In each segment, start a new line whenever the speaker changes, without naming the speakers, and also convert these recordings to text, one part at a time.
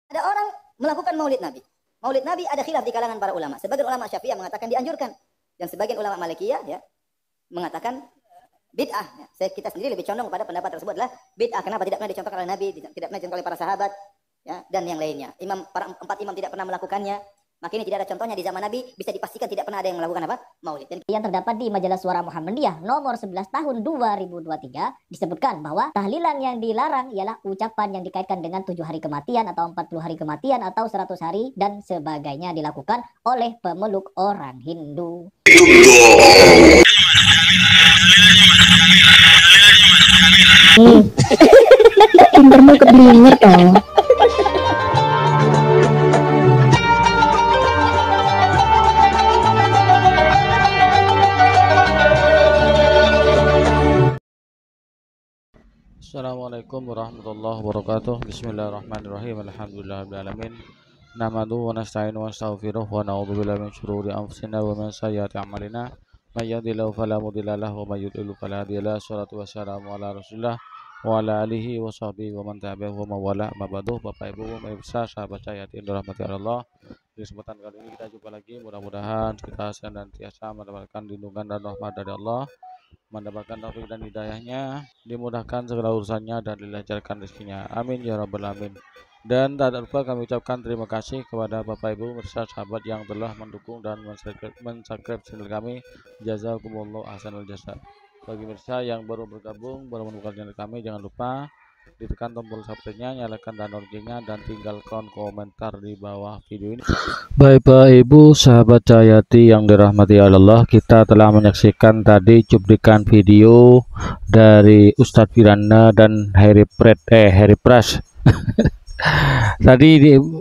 Ada orang melakukan maulid Nabi. Maulid Nabi ada khilaf di kalangan para ulama. Sebagian ulama Syafi'iyah mengatakan dianjurkan, dan sebagian ulama Malikiyah ya mengatakan bid'ah. Ya. Kita sendiri lebih condong pada pendapat tersebut adalah bid'ah. Kenapa? Tidak pernah dicontohkan oleh Nabi, tidak pernah dicontohkan oleh para sahabat, ya, dan yang lainnya. Empat imam tidak pernah melakukannya. Maka ini tidak ada contohnya di zaman Nabi, bisa dipastikan tidak pernah ada yang melakukan apa? Maulid. Dan
yang terdapat di Majalah Suara Muhammadiyah nomor 11 tahun 2023 disebutkan bahwa tahlilan yang dilarang ialah ucapan yang dikaitkan dengan 7 hari kematian atau 40 hari kematian atau 100 hari dan sebagainya dilakukan oleh pemeluk orang Hindu.
Pintermu keblinger toh.
Assalamualaikum warahmatullahi wabarakatuh. Bismillahirrahmanirrahim. Alhamdulillahirrahmanirrahim. Nahmaduhu wa nasta'inu wa nastaghfiruh wa na'udzu billahi min syururi anfusina wa min sayyiati a'malina. May yahdihillahu fala mudilla lahu wa may yudlil fala hadiya lahu. Shalatu wassalamu ala Rasulillah wa ala alihi wa sahbihi wa man tabi'ahu wa mawala. Mabadu, Bapak Ibu, pemirsa, sahabat saya yang dirahmati Allah. Di kesempatan kali ini kita jumpa lagi. Mudah-mudahan kita senantiasa mendapatkan lindungan dan rahmat dari Allah, mendapatkan taufik dan hidayahnya, dimudahkan segala urusannya dan dilancarkan rezekinya. Amin ya rabbal alamin. Dan tak lupa kami ucapkan terima kasih kepada Bapak Ibu pemirsa sahabat yang telah mendukung dan mensubscribe channel kami. Jazakumullah ahsanul jasa. Bagi pemirsa yang baru bergabung, baru menemukan channel kami, jangan lupa ditekan tombol subscribe-nya, nyalakan dan loncengnya, dan tinggalkan komentar di bawah video ini. Bapak Ibu sahabat Cahayati yang dirahmati Allah, kita telah menyaksikan tadi cuplikan video dari Ustadz Firanda dan Harry Pras. Tadi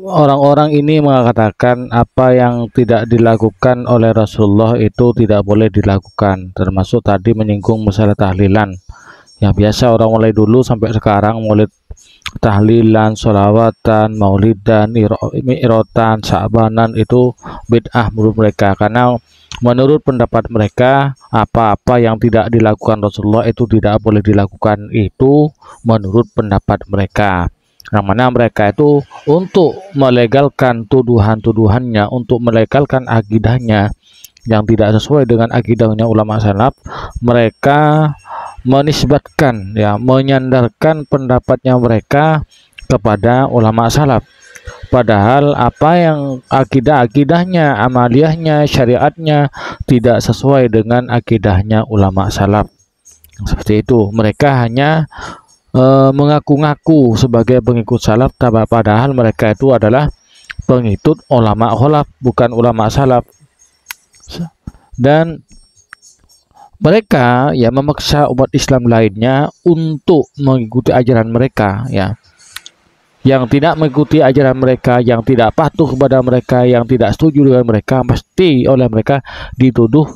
orang-orang ini mengatakan apa yang tidak dilakukan oleh Rasulullah itu tidak boleh dilakukan, termasuk tadi menyinggung masalah tahlilan. Yang biasa orang mulai dulu sampai sekarang maulid tahlilan, sholawatan, maulidan, mi'rotan, sa'banan itu bid'ah menurut mereka, karena menurut pendapat mereka apa-apa yang tidak dilakukan Rasulullah itu tidak boleh dilakukan, itu menurut pendapat mereka. Yang mana mereka itu untuk melegalkan tuduhan-tuduhannya, untuk melegalkan akidahnya yang tidak sesuai dengan akidahnya ulama salaf, mereka menisbatkan, ya, menyandarkan pendapatnya mereka kepada ulama salaf. Padahal apa yang akidahnya, amaliyahnya, syariatnya tidak sesuai dengan akidahnya ulama salaf. Seperti itu. Mereka hanya mengaku-ngaku sebagai pengikut salaf, padahal mereka itu adalah pengikut ulama khalaf, bukan ulama salaf. Dan mereka ya memaksa umat Islam lainnya untuk mengikuti ajaran mereka, ya. Yang tidak mengikuti ajaran mereka, yang tidak patuh kepada mereka, yang tidak setuju dengan mereka, pasti oleh mereka dituduh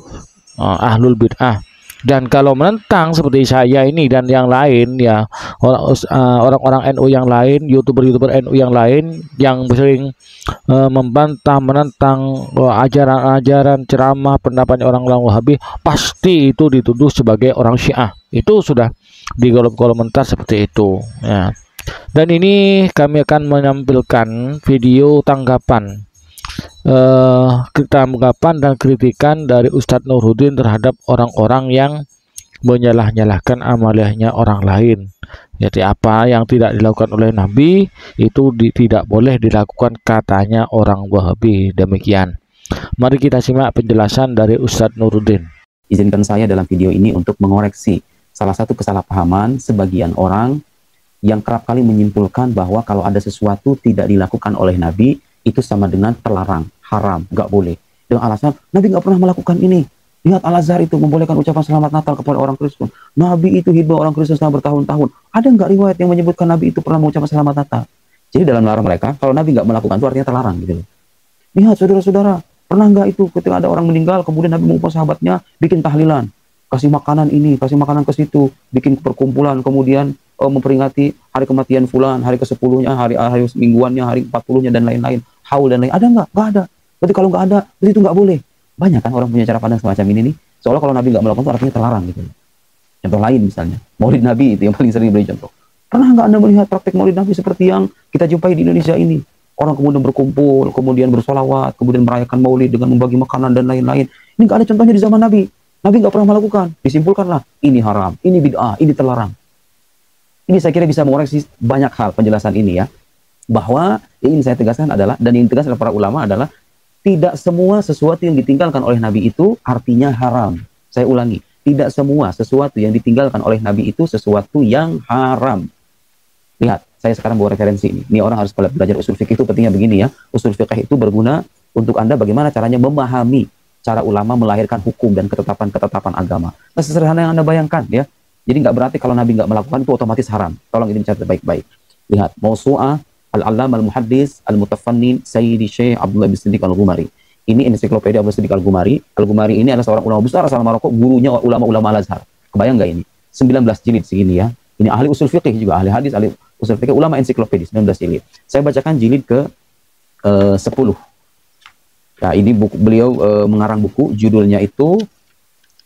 ahlul bid'ah. Dan kalau menentang seperti saya ini dan yang lain, ya, orang-orang NU yang lain, youtuber NU yang lain yang sering membantah, menentang ajaran-ajaran ceramah pendapatnya orang-orang Wahabi, pasti itu dituduh sebagai orang Syiah. Itu sudah di kolom komentar seperti itu, ya. Dan ini kami akan menampilkan video tanggapan dan kritikan dari Ustadz Nurudin terhadap orang-orang yang menyalah-nyalahkan amaliyahnya orang lain. Jadi apa yang tidak dilakukan oleh Nabi itu tidak boleh dilakukan, katanya orang Wahabi. Demikian. Mari kita simak penjelasan dari Ustadz Nurudin.
Izinkan saya dalam video ini untuk mengoreksi salah satu kesalahpahaman sebagian orang yang kerap kali menyimpulkan bahwa kalau ada sesuatu tidak dilakukan oleh Nabi itu sama dengan terlarang, haram, nggak boleh. Dengan alasan Nabi nggak pernah melakukan ini. Lihat Al-Azhar itu membolehkan ucapan selamat Natal kepada orang Kristen. Nabi itu hidup orang Kristen selama bertahun-tahun. Ada nggak riwayat yang menyebutkan Nabi itu pernah mengucapkan selamat Natal? Jadi dalam larang mereka, kalau Nabi nggak melakukan itu artinya terlarang gitu loh. Lihat saudara-saudara, pernah nggak itu ketika ada orang meninggal, kemudian Nabi mengumpulkan sahabatnya bikin tahlilan, kasih makanan ini, kasih makanan ke situ, bikin perkumpulan, kemudian memperingati hari kematian fulan, hari ke-10-nya, hari mingguannya, hari 40-nya, dan lain-lain. Haul dan lain. Ada nggak? Nggak ada. Berarti kalau nggak ada, berarti itu nggak boleh. Banyak kan orang punya cara pandang semacam ini nih. Seolah kalau Nabi nggak melakukan itu artinya terlarang gitu. Contoh lain misalnya, Maulid Nabi itu yang paling sering diberi contoh. Pernah nggak Anda melihat praktek Maulid Nabi seperti yang kita jumpai di Indonesia ini? orang kemudian berkumpul, kemudian bersolawat, kemudian merayakan maulid dengan membagi makanan dan lain-lain. Ini nggak ada contohnya di zaman Nabi. Nabi nggak pernah melakukan. Disimpulkanlah, ini haram, ini bid'ah, ini terlarang. Ini saya kira bisa mengoreksi banyak hal penjelasan ini ya. Bahwa yang ingin saya tegaskan adalah, dan yang ditegaskan oleh para ulama adalah, tidak semua sesuatu yang ditinggalkan oleh Nabi itu artinya haram. Saya ulangi, tidak semua sesuatu yang ditinggalkan oleh Nabi itu sesuatu yang haram. Lihat, saya sekarang bawa referensi ini. Ini orang harus belajar usul fikih itu pentingnya begini ya. Usul fikih itu berguna untuk Anda bagaimana caranya memahami cara ulama melahirkan hukum dan ketetapan-ketetapan agama. Nah, sesederhana yang Anda bayangkan ya. Jadi nggak berarti kalau Nabi nggak melakukan itu otomatis haram. Tolong ini dicatat baik-baik. Lihat, Mausu'ah Al-Allam Al-Muhaddis Al-Mutafannin Sayyidi Syekh Abdullah bin Siddiq Al-Ghumari. Ini ensiklopedia Abdullah Siddiq Al-Ghumari. Al-Ghumari ini adalah seorang ulama besar asal Maroko, gurunya ulama-ulama Al-Azhar. Kebayang nggak ini? 19 jilid segini ya. Ini ahli usul fikih juga, ahli hadis, ahli usul fikih, ulama ensiklopedia 19 jilid. Saya bacakan jilid ke 10. Nah, ini buku, beliau mengarang buku, judulnya itu,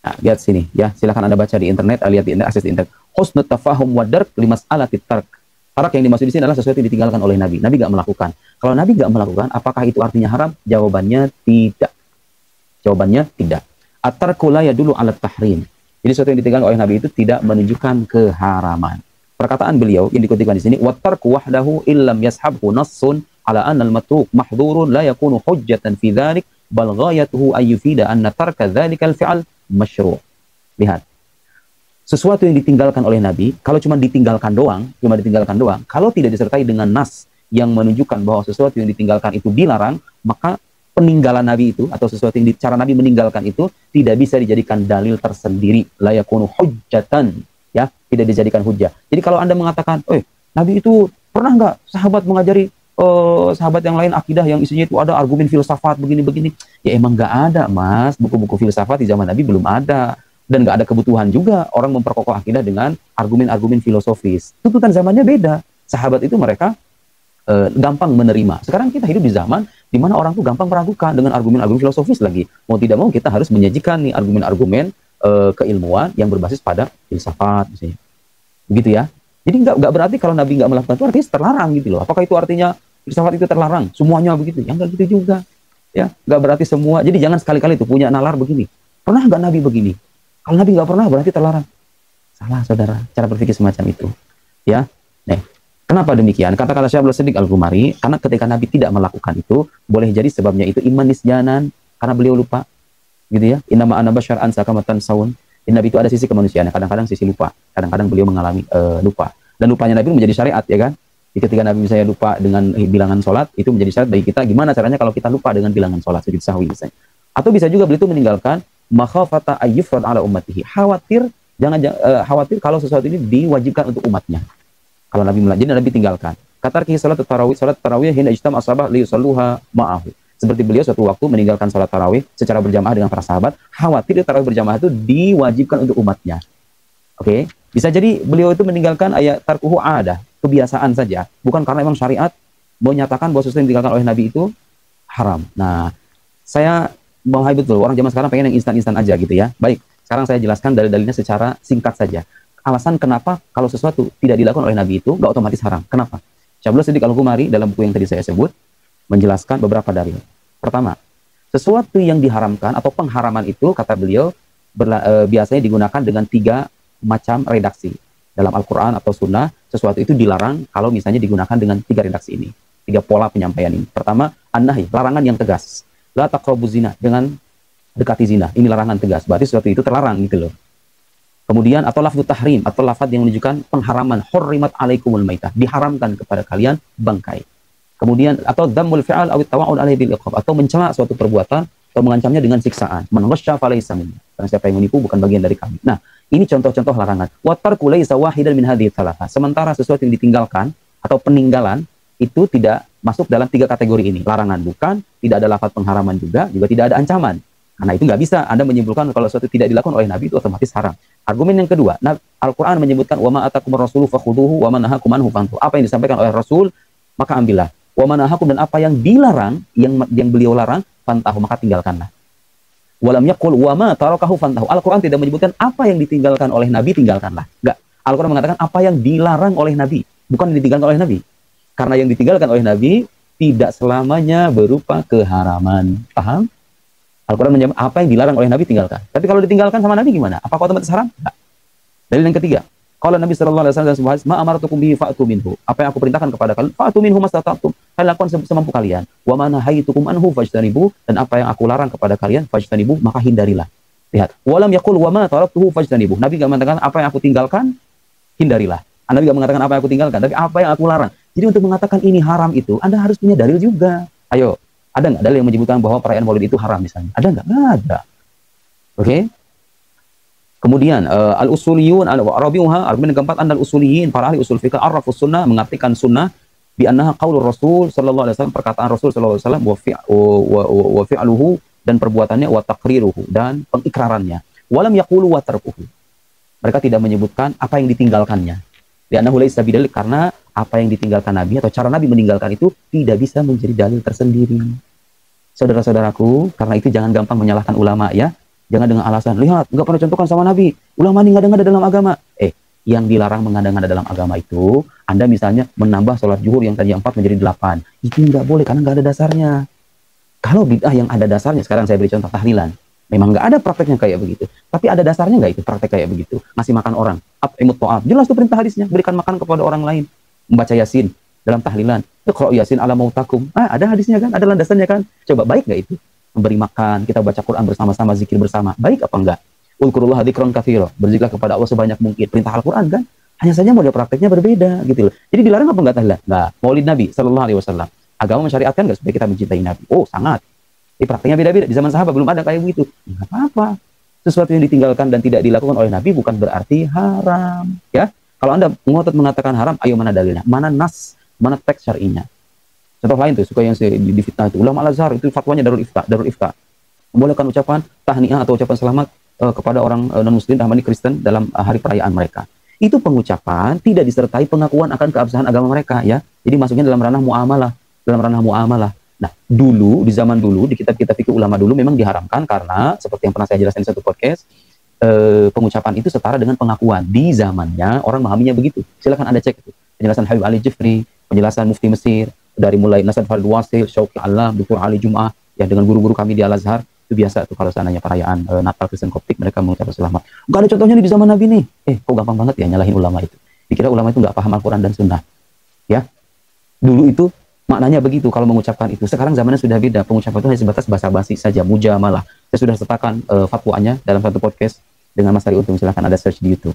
nah, lihat sini ya, silakan Anda baca di internet, lihat di internet, akses di internet. Husnut tafahum wa dark limas'alati tark. Tarak yang dimaksud di sini adalah sesuatu yang ditinggalkan oleh Nabi. Nabi nggak melakukan. Kalau Nabi nggak melakukan, apakah itu artinya haram? Jawabannya tidak. Jawabannya tidak. At-tarku la yadullu 'ala tahrim. Jadi sesuatu yang ditinggalkan oleh Nabi itu tidak menunjukkan keharaman. Perkataan beliau yang dikutipkan di sini, wat-tarku wahdahu illam yashabhu nassun 'ala anna al-matruk mahdhurun la yakunu hujjatan fi dzalik bal ghayatuhu ay yufida anna tarka dzalikal fi'l masyru'. Lihat. Sesuatu yang ditinggalkan oleh Nabi, kalau cuma ditinggalkan doang, kalau tidak disertai dengan nas yang menunjukkan bahwa sesuatu yang ditinggalkan itu dilarang, maka peninggalan Nabi itu, atau sesuatu yang cara Nabi meninggalkan itu, tidak bisa dijadikan dalil tersendiri. La yakunu hujjatan, ya, tidak dijadikan hujjah. Jadi kalau Anda mengatakan, Nabi itu pernah nggak sahabat mengajari sahabat yang lain akidah yang isinya itu ada argumen filsafat begini-begini? Ya emang nggak ada, Mas. Buku-buku filsafat di zaman Nabi belum ada. Dan nggak ada kebutuhan juga orang memperkokoh akidah dengan argumen-argumen filosofis. Tuntutan zamannya beda. Sahabat itu mereka gampang menerima. Sekarang kita hidup di zaman di mana orang tuh gampang meragukan dengan argumen-argumen filosofis lagi. Mau tidak mau kita harus menyajikan nih argumen-argumen keilmuan yang berbasis pada filsafat misalnya. Begitu ya. Jadi nggak berarti kalau Nabi nggak melakukan itu artinya terlarang gitu loh. Apakah itu artinya filsafat itu terlarang? Semuanya begitu? Ya nggak gitu juga. Ya nggak berarti semua. Jadi jangan sekali-kali tuh punya nalar begini. Pernah nggak Nabi begini? Kalau Nabi nggak pernah berarti terlarang. Salah, saudara. Cara berpikir semacam itu. Ya. Nah, kenapa demikian? Kata-kata Syekh Abdullah Siddiq Al-Ghumari, karena ketika Nabi tidak melakukan itu, boleh jadi sebabnya itu iman nisyanan, karena beliau lupa. Gitu ya. Innama ana basyar ansa kama tansawun. Nabi itu ada sisi kemanusiaan, kadang-kadang sisi lupa. Kadang-kadang beliau mengalami lupa. Dan lupanya Nabi menjadi syariat, ya kan? Jadi ketika Nabi misalnya lupa dengan bilangan sholat, itu menjadi syariat bagi kita. Gimana caranya kalau kita lupa dengan bilangan sholat, sujud sahwi misalnya. Atau bisa juga beliau itu meninggalkan makhafata ayyufrad ala ummatihi. Khawatir kalau sesuatu ini diwajibkan untuk umatnya. Kalau Nabi jadi Nabi tinggalkan. Kata salat tarawih hina ijtama ashabah li yusalluha ma'ahu. Seperti beliau suatu waktu meninggalkan salat tarawih secara berjamaah dengan para sahabat, khawatir tarawih berjamaah itu diwajibkan untuk umatnya. Oke, bisa jadi beliau itu meninggalkan ayat tarkuhu ada, kebiasaan saja, bukan karena memang syariat menyatakan bahwa sesuatu yang ditinggalkan oleh Nabi itu haram. Nah, saya bahaya betul, orang zaman sekarang pengen yang instan-instan aja gitu ya. Baik, sekarang saya jelaskan dalil-dalilnya secara singkat saja. Alasan kenapa kalau sesuatu tidak dilakukan oleh Nabi itu nggak otomatis haram. Kenapa? Syekh Abdullah Siddiq Al-Ghumari dalam buku yang tadi saya sebut menjelaskan beberapa dalil. Pertama, sesuatu yang diharamkan atau pengharaman itu kata beliau biasanya digunakan dengan 3 macam redaksi. Dalam Al-Quran atau Sunnah, sesuatu itu dilarang kalau misalnya digunakan dengan 3 redaksi ini. 3 pola penyampaian ini. Pertama, an-nahi, larangan yang tegas. La taqrabu zina, dengan dekati zina. Ini larangan tegas. Berarti sesuatu itu terlarang gitu loh. Kemudian atau lafzu tahrim, atau lafaz yang menunjukkan pengharaman. Hurrimat alaikumul maitah, diharamkan kepada kalian bangkai. Kemudian atau dhammul fi'al aw tawa'un alaihi bil iqab, atau mencela suatu perbuatan atau mengancamnya dengan siksaan. Man ghasya falaysa minna. Karena siapa yang menipu bukan bagian dari kami. Nah, ini contoh-contoh larangan. Wa tarku laysa wahidan min hadhihi thalatha. Sementara sesuatu yang ditinggalkan atau peninggalan itu tidak masuk dalam 3 kategori ini. Larangan bukan, tidak ada lafaz pengharaman juga tidak ada ancaman. Karena itu nggak bisa Anda menyimpulkan kalau sesuatu tidak dilakukan oleh Nabi itu otomatis haram. Argumen yang kedua, Al-Quran menyebutkan wa ma atakumur rasulu fakhuduhu wa ma nahakum anhu fantahu. Apa yang disampaikan oleh Rasul, maka ambillah. Wa ma nahakum, dan apa yang dilarang, yang beliau larang, fantahu, maka tinggalkanlah. Walam yaqul wa ma tarakahu fantahu. Al-Quran tidak menyebutkan apa yang ditinggalkan oleh Nabi, tinggalkanlah. Enggak. Al-Quran mengatakan apa yang dilarang oleh Nabi, bukan yang ditinggalkan oleh Nabi. Karena yang ditinggalkan oleh Nabi tidak selamanya berupa keharaman. Paham? Al-Quran menjawab apa yang dilarang oleh Nabi tinggalkan. Tapi kalau ditinggalkan sama Nabi gimana? Apakah otomatis haram? Tidak. Dalil yang ketiga, kalau Nabi sallallahu alaihi wasallam ma amartukum bihi fa'tu minhu. Apa yang aku perintahkan kepada kalian, fa'tu minhu mastata'tum. Kalian lakukan semampu kalian. Wa ma nahaitukum anhu fajtanibu, dan apa yang aku larang kepada kalian fajtanibu, maka hindarilah. Lihat, walam yaqul wa ma taraktuhu fajtanibu. Nabi enggak mengatakan apa yang aku tinggalkan, hindarilah. Nabi enggak mengatakan apa yang aku tinggalkan, tapi apa yang aku larang. Jadi untuk mengatakan ini haram itu, Anda harus punya dalil juga. Ayo, ada nggak dalil yang menyebutkan bahwa perayaan Maulid itu haram misalnya? Ada nggak? Nggak ada. Oke? Kemudian al-usuliyun al-rabiuha, argumen keempat, al-usuliyin, para ahli usul fikih arrafus sunnah, mengartikan sunnah bi annaha qaulur Rasul sallallahu alaihi wasallam, perkataan Rasul sallallahu alaihi wasallam, wa fi'luhu, dan perbuatannya, wa taqriruhu, dan pengikrarannya. Walam yaqulu wa tarkuhu. Mereka tidak menyebutkan apa yang ditinggalkannya. Di annahu laysa bidalil, karena apa yang ditinggalkan Nabi atau cara Nabi meninggalkan itu tidak bisa menjadi dalil tersendiri. Saudara-saudaraku, karena itu jangan gampang menyalahkan ulama ya. Jangan dengan alasan, lihat, nggak pernah contohkan sama Nabi. Ulama ini ngada-ngada dalam agama. Yang dilarang mengada-ngada dalam agama itu, Anda misalnya menambah sholat zuhur yang tadi 4 menjadi 8. Itu nggak boleh, karena nggak ada dasarnya. Kalau bid'ah yang ada dasarnya, sekarang saya beri contoh tahlilan. Memang nggak ada prakteknya kayak begitu. Tapi ada dasarnya nggak itu praktek kayak begitu? Ngasih makan orang. At'imut ta'am. Jelas itu perintah hadisnya. Berikan makan kepada orang lain. Membaca Yasin dalam tahlilan. Iqra' Yasin ala mautakum. Ada hadisnya kan? Ada landasannya kan? Coba, baik nggak itu? Memberi makan, kita baca Quran bersama-sama, zikir bersama. Baik apa enggak? Uzkurullah dzikran katsira. Berzikirlah kepada Allah sebanyak mungkin. Perintah Al-Quran kan? Hanya saja model prakteknya berbeda gitu loh. Jadi dilarang apa enggak tahlilan? Enggak. Maulid Nabi sallallahu alaihi wasallam. Agama mensyariatkan enggak supaya kita mencintai Nabi? Oh, sangat. Di prakteknya beda-beda. Di zaman sahabat belum ada kayak begitu. Enggak apa-apa. Sesuatu yang ditinggalkan dan tidak dilakukan oleh Nabi bukan berarti haram, ya. Kalau Anda ngotot mengatakan haram, ayo mana dalilnya? Mana nas? Mana teks syar'inya? Contoh lain tuh, suka yang di fitnah itu. Ulama Al-Azhar itu fatwanya Darul Ifta. Membolehkan ucapan tahniah atau ucapan selamat kepada orang non-muslim, Ahmadi Kristen dalam hari perayaan mereka. Itu pengucapan tidak disertai pengakuan akan keabsahan agama mereka, ya. Jadi masuknya dalam ranah muamalah. Nah, dulu, di zaman dulu, di kitab-kitab fikih ulama dulu memang diharamkan karena seperti yang pernah saya jelaskan di satu podcast, pengucapan itu setara dengan pengakuan. Di zamannya orang memahaminya begitu. Silakan Anda cek itu. Penjelasan Habib Ali Jifri, penjelasan Mufti Mesir, dari mulai Nasr Farid Wasil, Syauqi Alam, Dr. Ali Jum'ah, ya dengan guru-guru kami di Al-Azhar, itu biasa tuh kalau seandainya perayaan Natal Kristen Koptik mereka mengucapkan selamat. Enggak ada contohnya nih di zaman Nabi nih. Kok gampang banget ya nyalahin ulama itu. Dikira ulama itu nggak paham Al-Quran dan Sunnah. Ya, dulu itu maknanya begitu kalau mengucapkan itu. Sekarang zamannya sudah beda. Pengucapan itu hanya sebatas basa-basi saja, mujamalah. Saya sudah sertakan fatwanya dalam satu podcast dengan Mas Ari Untung. Silahkan ada search di YouTube.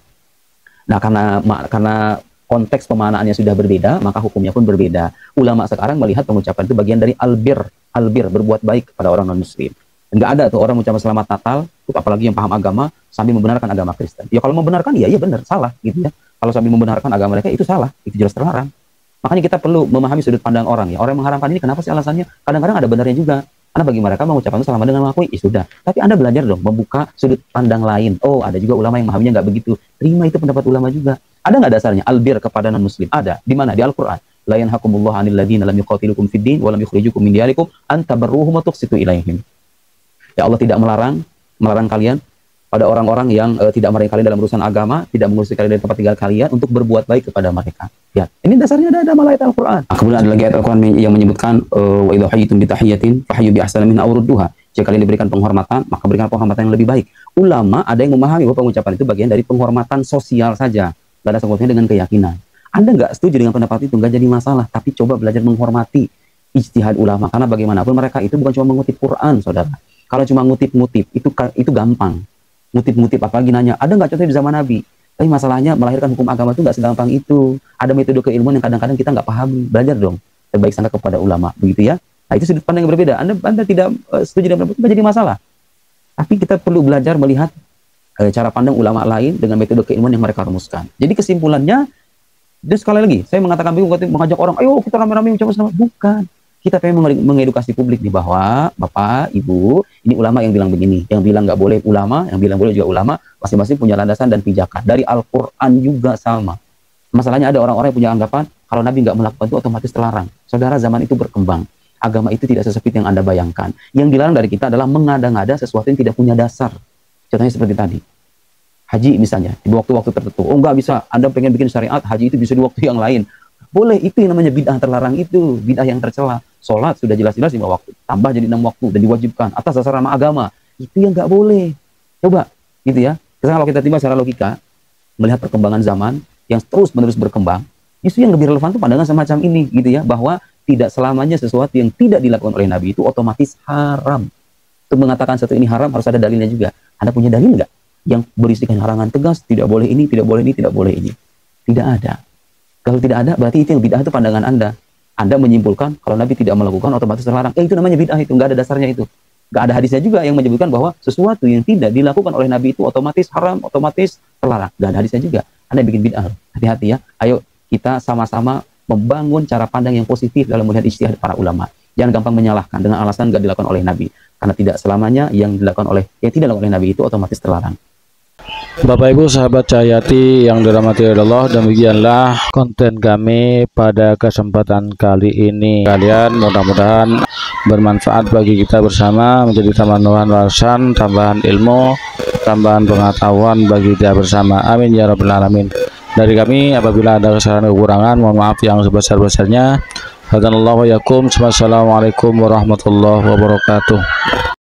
Nah, karena konteks pemanaannya sudah berbeda, maka hukumnya pun berbeda. Ulama sekarang melihat pengucapan itu bagian dari albir, berbuat baik kepada orang non-muslim. Enggak ada tuh orang mengucapkan selamat Natal, apalagi yang paham agama, sambil membenarkan agama Kristen. Ya kalau membenarkan, iya benar, salah gitu ya. Kalau sambil membenarkan agama mereka, itu salah, itu jelas terlarang. Makanya kita perlu memahami sudut pandang orang ya. Orang yang mengharamkan ini kenapa sih alasannya? Kadang-kadang ada benarnya juga. Karena bagi mereka mengucapkan itu selamat dengan mengakui, sudah. Tapi Anda belajar dong, membuka sudut pandang lain. Oh, ada juga ulama yang memahaminya nggak begitu. Terima itu pendapat ulama juga. Ada nggak dasarnya? Albir kepada non-muslim. Ada. Di mana? Di Al-Quran. La yanhakumullahu 'anil ladzina lam yuqatilukum fid din wa lam yukhrijukum min diyarikum an tabarruhum wa tuqsitu ilaihim. Ya Allah tidak melarang kalian pada orang-orang yang tidak melarang kalian dalam urusan agama, tidak mengusir kalian dari tempat tinggal kalian untuk berbuat baik kepada mereka. Ya, ini dasarnya ada dalam ayat Al-Quran. Kemudian ada lagi ayat Al-Quran yang menyebutkan wa idza hayyitum bi tahiyyatin fahayyu bi ahsana minha aw rudduha. Jika kalian diberikan penghormatan, maka berikan penghormatan yang lebih baik. Ulama ada yang memahami bahwa pengucapan itu bagian dari penghormatan sosial saja, nggak ada sangkutnya dengan keyakinan. Anda nggak setuju dengan pendapat itu, nggak jadi masalah, tapi coba belajar menghormati ijtihad ulama, karena bagaimanapun mereka itu bukan cuma mengutip Quran, saudara. Kalau cuma ngutip-ngutip itu gampang. Ngutip-ngutip apalagi nanya, ada nggak contohnya di zaman Nabi? Tapi masalahnya melahirkan hukum agama itu nggak segampang itu. Ada metode keilmuan yang kadang-kadang kita nggak pahami. Belajar dong. Terbaik sangka kepada ulama, begitu ya. Nah, itu sudut pandang yang berbeda. Anda tidak setuju dengan pendapat itu, nggak jadi masalah. Tapi kita perlu belajar melihat cara pandang ulama lain dengan metode keilmuan yang mereka rumuskan. Jadi kesimpulannya, dan sekali lagi, saya mengatakan bingung mengajak orang, ayo kita rame-rame mengucapkan selamat. Bukan. Kita pengen mengedukasi publik nih bahwa Bapak, Ibu, ini ulama yang bilang begini, yang bilang nggak boleh ulama, yang bilang boleh juga ulama, masing-masing punya landasan dan pijakan. Dari Al-Quran juga sama. Masalahnya ada orang-orang yang punya anggapan, kalau Nabi nggak melakukan itu otomatis terlarang. Saudara, zaman itu berkembang. Agama itu tidak sesempit yang Anda bayangkan. Yang dilarang dari kita adalah mengada-ngada sesuatu yang tidak punya dasar. Contohnya seperti tadi. Haji misalnya, di waktu-waktu tertentu. Oh nggak bisa, Anda pengen bikin syariat, haji itu bisa di waktu yang lain. Boleh, itu yang namanya bid'ah terlarang itu, bid'ah yang tercela. sholat sudah jelas-jelas 5 waktu, tambah jadi 6 waktu dan diwajibkan atas dasar nama agama, itu yang nggak boleh. Coba gitu ya. Sekarang kalau kita tiba secara logika melihat perkembangan zaman yang terus-menerus berkembang, justru yang lebih relevan tuh pandangan semacam ini gitu ya, bahwa tidak selamanya sesuatu yang tidak dilakukan oleh Nabi itu otomatis haram. Untuk mengatakan satu ini haram harus ada dalilnya juga. Anda punya dalil nggak yang berisikan larangan tegas, tidak boleh ini, tidak boleh ini, tidak boleh ini? Tidak ada. Kalau tidak ada, berarti itu yang bid'ah, itu pandangan Anda. Anda menyimpulkan kalau Nabi tidak melakukan otomatis terlarang. Itu namanya bid'ah, itu nggak ada dasarnya itu. Nggak ada hadisnya juga yang menyebutkan bahwa sesuatu yang tidak dilakukan oleh Nabi itu otomatis haram, otomatis terlarang. Nggak ada hadisnya juga. Anda bikin bid'ah. Hati-hati ya. Ayo kita sama-sama membangun cara pandang yang positif dalam melihat ijtihad para ulama. Jangan gampang menyalahkan dengan alasan nggak dilakukan oleh Nabi. Karena tidak selamanya yang tidak dilakukan oleh Nabi itu otomatis terlarang.
Bapak Ibu sahabat Cahyati yang dirahmati Allah, demikianlah konten kami pada kesempatan kali ini. Kalian mudah-mudahan bermanfaat bagi kita bersama, menjadi tambahan wawasan, tambahan ilmu, tambahan pengetahuan bagi kita bersama. Amin ya rabbal alamin. Dari kami apabila ada kesalahan kekurangan, mohon maaf yang sebesar-besarnya. Hadanallahu wa yakum. Wassalamualaikum warahmatullahi wabarakatuh.